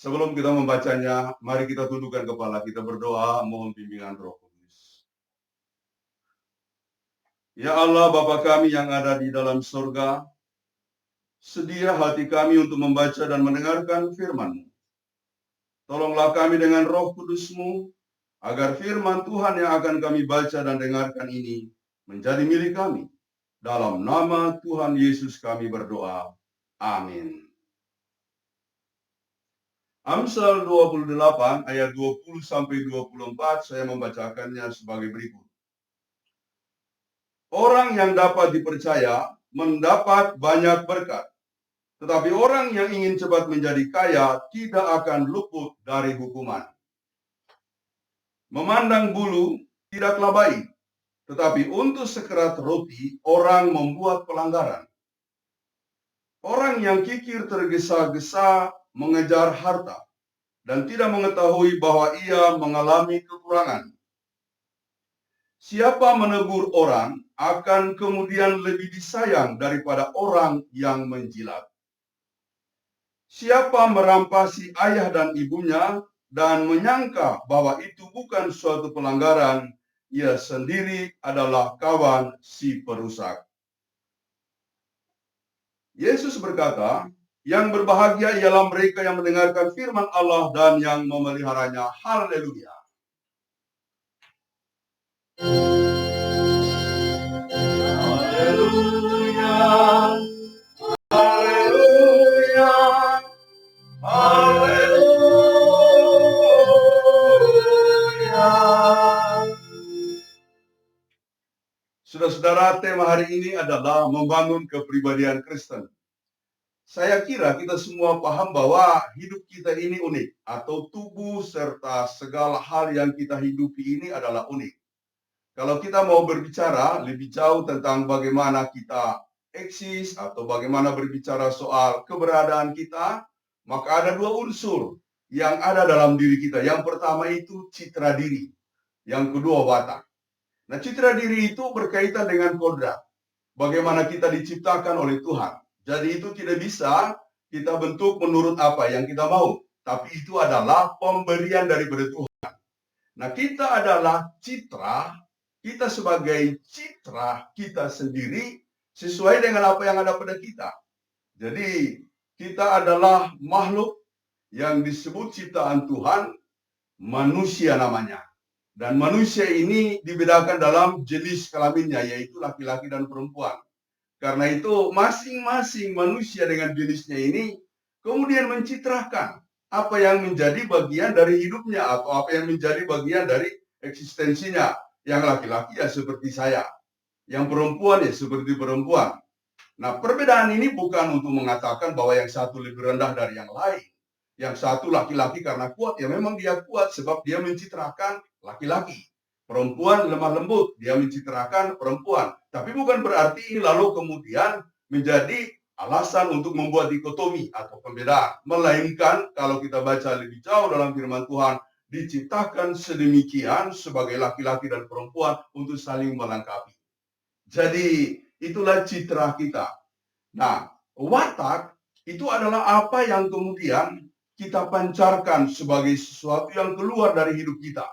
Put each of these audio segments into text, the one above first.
Sebelum kita membacanya, mari kita tundukkan kepala, kita berdoa, mohon bimbingan Roh Kudus. Ya Allah, Bapa kami yang ada di dalam surga, sedia hati kami untuk membaca dan mendengarkan firman-Mu. Tolonglah kami dengan Roh Kudus-Mu, agar firman Tuhan yang akan kami baca dan dengarkan ini menjadi milik kami. Dalam nama Tuhan Yesus kami berdoa. Amin. Amsal 28 ayat 20-24 saya membacakannya sebagai berikut. Orang yang dapat dipercaya mendapat banyak berkat, tetapi orang yang ingin cepat menjadi kaya tidak akan luput dari hukuman. Memandang bulu tidaklah baik, tetapi untuk sekerat roti orang membuat pelanggaran. Orang yang kikir tergesa-gesa mengejar harta dan tidak mengetahui bahwa ia mengalami kekurangan. Siapa menegur orang akan kemudian lebih disayang daripada orang yang menjilat. Siapa merampasi ayah dan ibunya dan menyangka bahwa itu bukan suatu pelanggaran, ia sendiri adalah kawan si perusak. Yesus berkata, yang berbahagia ialah mereka yang mendengarkan firman Allah dan yang memeliharanya. Haleluya. Haleluya. Haleluya. Haleluya. Saudara-saudara, tema hari ini adalah membangun kepribadian Kristen. Saya kira kita semua paham bahwa hidup kita ini unik, atau tubuh serta segala hal yang kita hidupi ini adalah unik. Kalau kita mau berbicara lebih jauh tentang bagaimana kita eksis atau bagaimana berbicara soal keberadaan kita, maka ada dua unsur yang ada dalam diri kita. Yang pertama itu citra diri, yang kedua watak. Nah, citra diri itu berkaitan dengan kodrat, bagaimana kita diciptakan oleh Tuhan. Jadi itu tidak bisa kita bentuk menurut apa yang kita mau, tapi itu adalah pemberian daripada Tuhan. Nah, kita adalah citra, kita sebagai citra kita sendiri sesuai dengan apa yang ada pada kita. Jadi kita adalah makhluk yang disebut ciptaan Tuhan, manusia namanya. Dan manusia ini dibedakan dalam jenis kelaminnya, yaitu laki-laki dan perempuan. Karena itu masing-masing manusia dengan jenisnya ini kemudian mencitrakan apa yang menjadi bagian dari hidupnya atau apa yang menjadi bagian dari eksistensinya. Yang laki-laki ya seperti saya, yang perempuan ya seperti perempuan. Nah, perbedaan ini bukan untuk mengatakan bahwa yang satu lebih rendah dari yang lain. Yang satu laki-laki karena kuat, ya memang dia kuat sebab dia mencitrakan laki-laki. Perempuan lemah lembut, dia mencitrakan perempuan. Tapi bukan berarti ini lalu kemudian menjadi alasan untuk membuat dikotomi atau pembedaan. Melainkan kalau kita baca lebih jauh dalam firman Tuhan, diciptakan sedemikian sebagai laki-laki dan perempuan untuk saling melengkapi. Jadi itulah citra kita. Nah, watak itu adalah apa yang kemudian kita pancarkan sebagai sesuatu yang keluar dari hidup kita.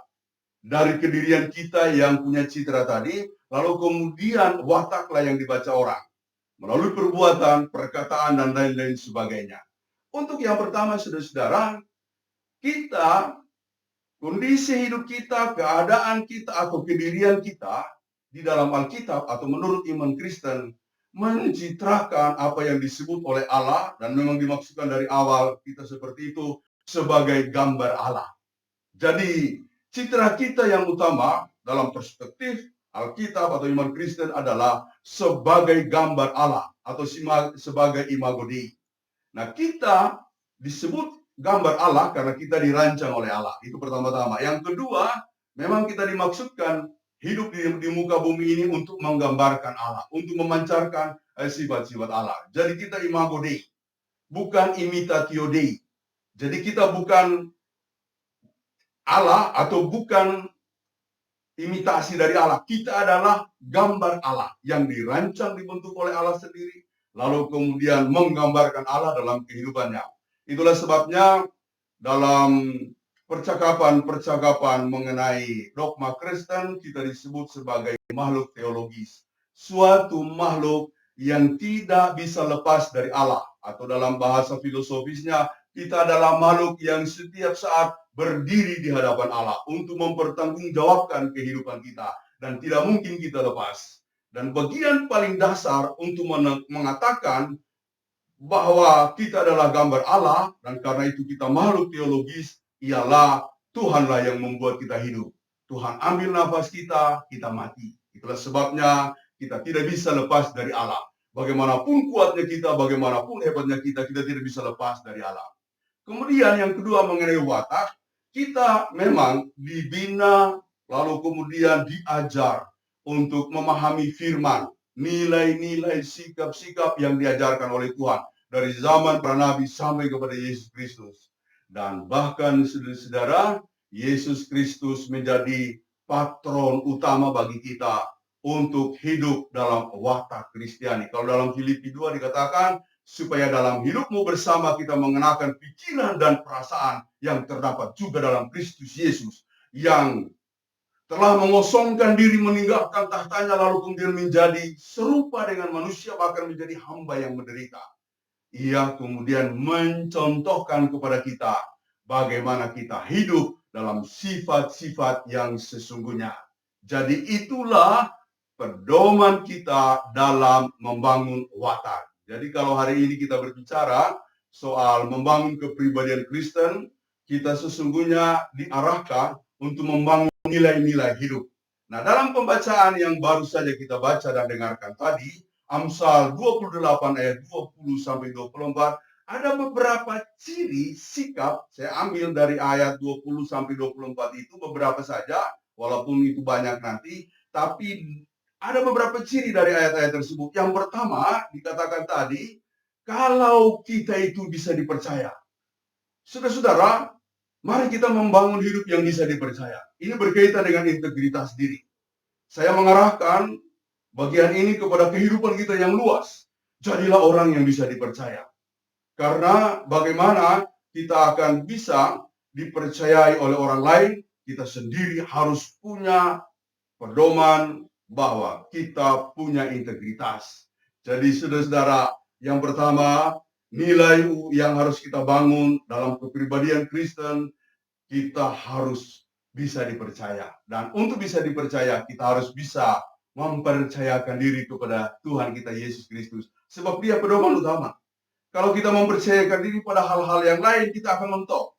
Dari kedirian kita yang punya citra tadi, lalu kemudian wataklah yang dibaca orang. Melalui perbuatan, perkataan, dan lain-lain sebagainya. Untuk yang pertama, saudara-saudara, kita, kondisi hidup kita, keadaan kita, atau kedirian kita, di dalam Alkitab atau menurut iman Kristen, mencitrakan apa yang disebut oleh Allah, dan memang dimaksudkan dari awal kita seperti itu, sebagai gambar Allah. Jadi, citra kita yang utama dalam perspektif Alkitab atau iman Kristen adalah sebagai gambar Allah atau sebagai imago Dei. Nah, kita disebut gambar Allah karena kita dirancang oleh Allah. Itu pertama-tama. Yang kedua, memang kita dimaksudkan hidup di muka bumi ini untuk menggambarkan Allah, untuk memancarkan sifat-sifat Allah. Jadi kita imago Dei, bukan imitatio Dei. Jadi kita bukan Allah atau bukan imitasi dari Allah. Kita adalah gambar Allah yang dirancang, dibentuk oleh Allah sendiri, lalu kemudian menggambarkan Allah dalam kehidupannya. Itulah sebabnya dalam percakapan-percakapan mengenai dogma Kristen, kita disebut sebagai makhluk teologis. Suatu makhluk yang tidak bisa lepas dari Allah. Atau dalam bahasa filosofisnya, kita adalah makhluk yang setiap saat berdiri di hadapan Allah untuk mempertanggungjawabkan kehidupan kita. Dan tidak mungkin kita lepas. Dan bagian paling dasar untuk mengatakan bahwa kita adalah gambar Allah dan karena itu kita makhluk teologis, ialah Tuhanlah yang membuat kita hidup. Tuhan ambil nafas kita, kita mati. Itulah sebabnya kita tidak bisa lepas dari Allah. Bagaimanapun kuatnya kita, bagaimanapun hebatnya kita tidak bisa lepas dari Allah. Kemudian yang kedua mengenai watak, kita memang dibina lalu kemudian diajar untuk memahami firman, nilai-nilai sikap-sikap yang diajarkan oleh Tuhan dari zaman para nabi sampai kepada Yesus Kristus. Dan bahkan saudara-saudara, Yesus Kristus menjadi patron utama bagi kita untuk hidup dalam watak Kristiani. Kalau dalam Filipi 2 dikatakan, supaya dalam hidupmu bersama kita mengenakan pikiran dan perasaan yang terdapat juga dalam Kristus Yesus, yang telah mengosongkan diri, meninggalkan tahtanya, lalu kemudian menjadi serupa dengan manusia, bahkan menjadi hamba yang menderita. Ia kemudian mencontohkan kepada kita bagaimana kita hidup dalam sifat-sifat yang sesungguhnya. Jadi itulah pedoman kita dalam membangun watak. Jadi kalau hari ini kita berbicara soal membangun kepribadian Kristen, kita sesungguhnya diarahkan untuk membangun nilai-nilai hidup. Nah, dalam pembacaan yang baru saja kita baca dan dengarkan tadi, Amsal 28 ayat 20 sampai 24, ada beberapa ciri sikap, saya ambil dari ayat 20 sampai 24 itu beberapa saja, walaupun itu banyak nanti, tapi ada beberapa ciri dari ayat-ayat tersebut. Yang pertama, dikatakan tadi, kalau kita itu bisa dipercaya. Saudara-saudara, mari kita membangun hidup yang bisa dipercaya. Ini berkaitan dengan integritas diri. Saya mengarahkan bagian ini kepada kehidupan kita yang luas. Jadilah orang yang bisa dipercaya. Karena bagaimana kita akan bisa dipercayai oleh orang lain, kita sendiri harus punya pedoman bahwa kita punya integritas. Jadi saudara-saudara, yang pertama, nilai yang harus kita bangun dalam kepribadian Kristen, kita harus bisa dipercaya. Dan untuk bisa dipercaya, kita harus bisa mempercayakan diri kepada Tuhan kita Yesus Kristus. Sebab dia pedoman utama. Kalau kita mempercayakan diri pada hal-hal yang lain, kita akan mentok.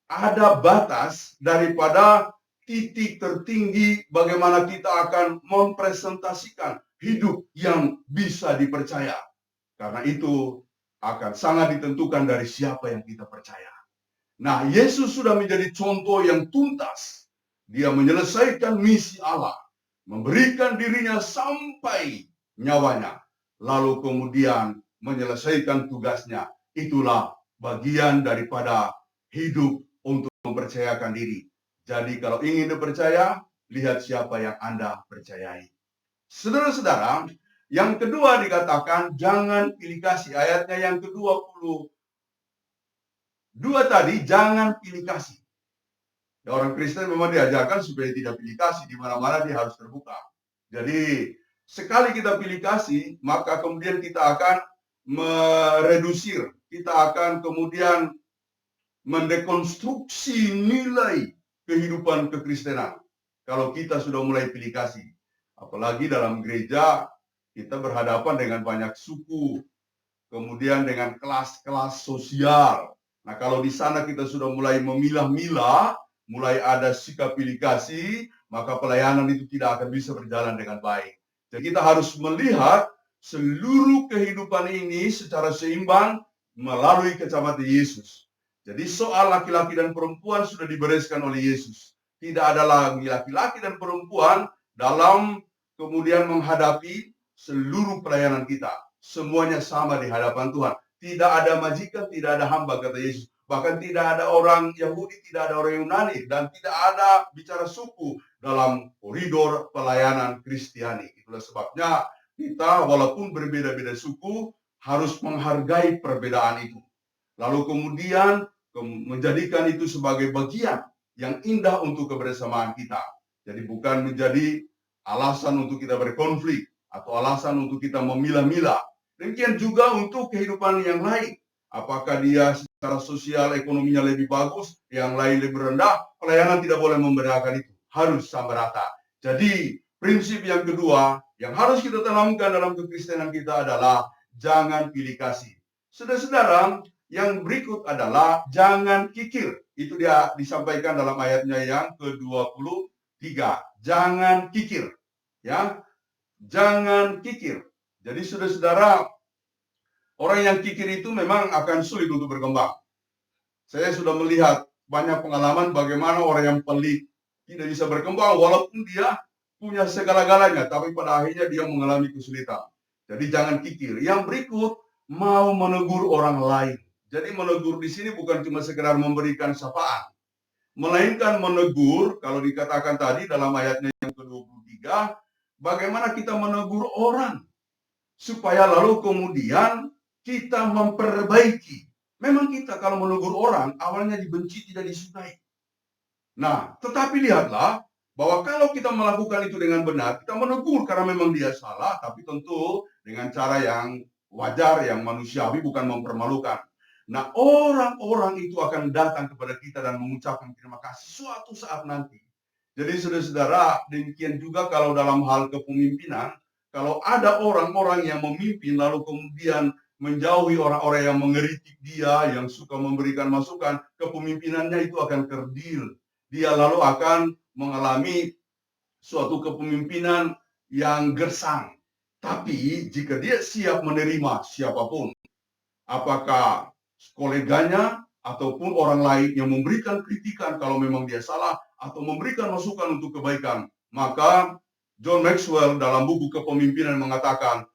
Ada batas daripada titik tertinggi bagaimana kita akan mempresentasikan hidup yang bisa dipercaya. Karena itu akan sangat ditentukan dari siapa yang kita percaya. Nah, Yesus sudah menjadi contoh yang tuntas. Dia menyelesaikan misi Allah, memberikan dirinya sampai nyawanya, lalu kemudian menyelesaikan tugasnya. Itulah bagian daripada hidup untuk mempercayakan diri. Jadi kalau ingin dipercaya, lihat siapa yang Anda percayai. Saudara-saudara, yang kedua dikatakan jangan pilih kasih. Ayatnya yang ke-22 tadi, jangan pilih kasih. Ya, orang Kristen memang diajarkan supaya tidak pilih kasih, di mana-mana dia harus terbuka. Jadi sekali kita pilih kasih, maka kemudian kita akan meredusir, kita akan kemudian mendekonstruksi nilai kehidupan kekristenan. Kalau kita sudah mulai pilih kasih, apalagi dalam gereja kita berhadapan dengan banyak suku, kemudian dengan kelas-kelas sosial. Nah, kalau di sana kita sudah mulai memilah-milah, mulai ada sikap pilih kasih, maka pelayanan itu tidak akan bisa berjalan dengan baik. Jadi kita harus melihat seluruh kehidupan ini secara seimbang melalui kacamata Yesus. Jadi soal laki-laki dan perempuan sudah dibereskan oleh Yesus. Tidak ada lagi laki-laki dan perempuan dalam kemudian menghadapi seluruh pelayanan kita. Semuanya sama di hadapan Tuhan. Tidak ada majikan, tidak ada hamba, kata Yesus. Bahkan tidak ada orang Yahudi, tidak ada orang Yunani, dan tidak ada bicara suku dalam koridor pelayanan Kristiani. Itulah sebabnya kita walaupun berbeda-beda suku harus menghargai perbedaan itu. Lalu kemudian menjadikan itu sebagai bagian yang indah untuk kebersamaan kita. Jadi bukan menjadi alasan untuk kita berkonflik atau alasan untuk kita memilah-milah. Demikian juga untuk kehidupan yang lain. Apakah dia secara sosial ekonominya lebih bagus, yang lain lebih rendah, pelayanan tidak boleh membedakan itu. Harus sama rata. Jadi prinsip yang kedua yang harus kita tanamkan dalam kekristenan kita adalah jangan pilih kasih. Saudara-saudara, yang berikut adalah jangan kikir. Itu dia disampaikan dalam ayatnya yang ke-23. Jangan kikir. Ya, jangan kikir. Jadi saudara-saudara, orang yang kikir itu memang akan sulit untuk berkembang. Saya sudah melihat banyak pengalaman bagaimana orang yang pelit tidak bisa berkembang walaupun dia punya segala-galanya, tapi pada akhirnya dia mengalami kesulitan. Jadi jangan kikir. Yang berikut, mau menegur orang lain. Jadi menegur di sini bukan cuma sekedar memberikan sapaan, melainkan menegur, kalau dikatakan tadi dalam ayatnya yang ke-23, bagaimana kita menegur orang supaya lalu kemudian kita memperbaiki. Memang kita kalau menegur orang awalnya dibenci, tidak disukai. Nah, tetapi lihatlah bahwa kalau kita melakukan itu dengan benar, kita menegur karena memang dia salah, tapi tentu dengan cara yang wajar, yang manusiawi, bukan mempermalukan. Nah, orang-orang itu akan datang kepada kita dan mengucapkan terima kasih suatu saat nanti. Jadi saudara-saudara, demikian juga kalau dalam hal kepemimpinan, kalau ada orang-orang yang memimpin lalu kemudian menjauhi orang-orang yang mengeritik dia, yang suka memberikan masukan, kepemimpinannya itu akan kerdil. Dia lalu akan mengalami suatu kepemimpinan yang gersang. Tapi jika dia siap menerima siapapun, apakah koleganya ataupun orang lain yang memberikan kritikan kalau memang dia salah atau memberikan masukan untuk kebaikan, maka John Maxwell dalam buku Kepemimpinan mengatakan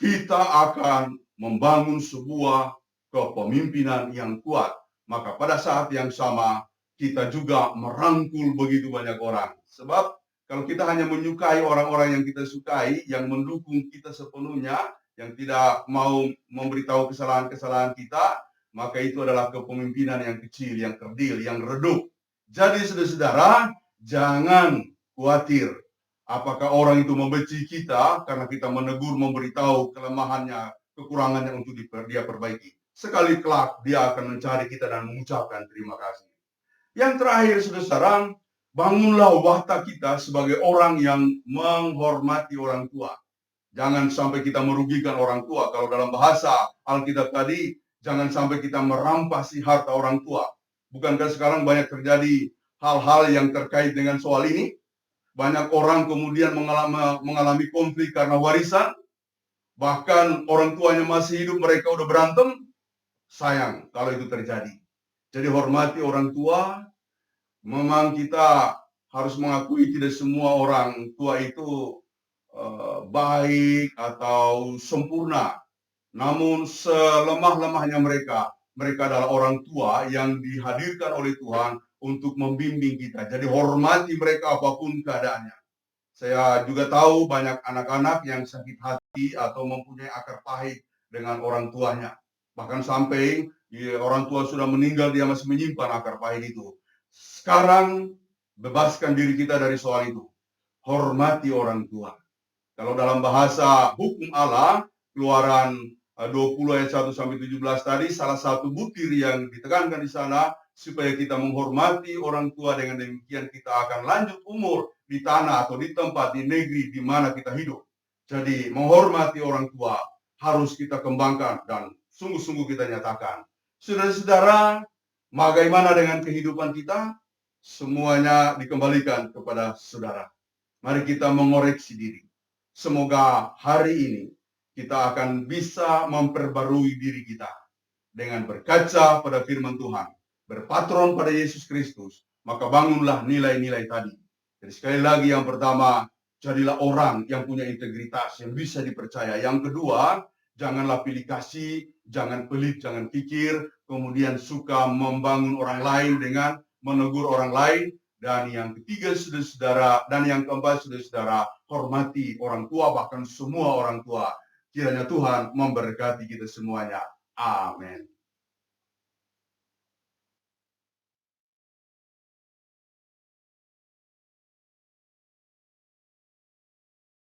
kita akan membangun sebuah kepemimpinan yang kuat. Maka pada saat yang sama kita juga merangkul begitu banyak orang. Sebab kalau kita hanya menyukai orang-orang yang kita sukai, yang mendukung kita sepenuhnya, yang tidak mau memberitahu kesalahan-kesalahan kita, maka itu adalah kepemimpinan yang kecil, yang kerdil, yang redup. Jadi saudara-saudara, jangan khawatir apakah orang itu membenci kita karena kita menegur, memberitahu kelemahannya, kekurangannya untuk dia perbaiki. Sekali kelak dia akan mencari kita dan mengucapkan terima kasih. Yang terakhir saudara-saudara, bangunlah watak kita sebagai orang yang menghormati orang tua. Jangan sampai kita merugikan orang tua. Kalau dalam bahasa Alkitab tadi, jangan sampai kita merampasi harta orang tua. Bukankah sekarang banyak terjadi hal-hal yang terkait dengan soal ini? Banyak orang kemudian mengalami konflik karena warisan. Bahkan orang tuanya masih hidup, mereka udah berantem. Sayang kalau itu terjadi. Jadi hormati orang tua. Memang kita harus mengakui tidak semua orang tua itu baik atau sempurna. Namun selemah-lemahnya mereka adalah orang tua yang dihadirkan oleh Tuhan untuk membimbing kita. Jadi hormati mereka apapun keadaannya. Saya juga tahu banyak anak-anak yang sakit hati atau mempunyai akar pahit dengan orang tuanya. Bahkan sampai orang tua sudah meninggal, dia masih menyimpan akar pahit itu. Sekarang bebaskan diri kita dari soal itu. Hormati orang tua. Kalau dalam bahasa hukum Allah, Keluaran 20 ayat 1 sampai 17 tadi, salah satu butir yang ditekankan di sana, supaya kita menghormati orang tua, dengan demikian kita akan lanjut umur di tanah atau di tempat, di negeri di mana kita hidup. Jadi menghormati orang tua harus kita kembangkan dan sungguh-sungguh kita nyatakan. Saudara-saudara, bagaimana dengan kehidupan kita? Semuanya dikembalikan kepada saudara. Mari kita mengoreksi diri. Semoga hari ini kita akan bisa memperbarui diri kita dengan berkaca pada firman Tuhan, berpatron pada Yesus Kristus, maka bangunlah nilai-nilai tadi. Jadi sekali lagi, yang pertama, jadilah orang yang punya integritas, yang bisa dipercaya. Yang kedua, janganlah pilih kasih, jangan pelit, jangan pikir, kemudian suka membangun orang lain dengan menegur orang lain. Dan yang ketiga, saudara-saudara, dan yang keempat, saudara-saudara, hormati orang tua, bahkan semua orang tua. Kiranya Tuhan memberkati kita semuanya. Amin.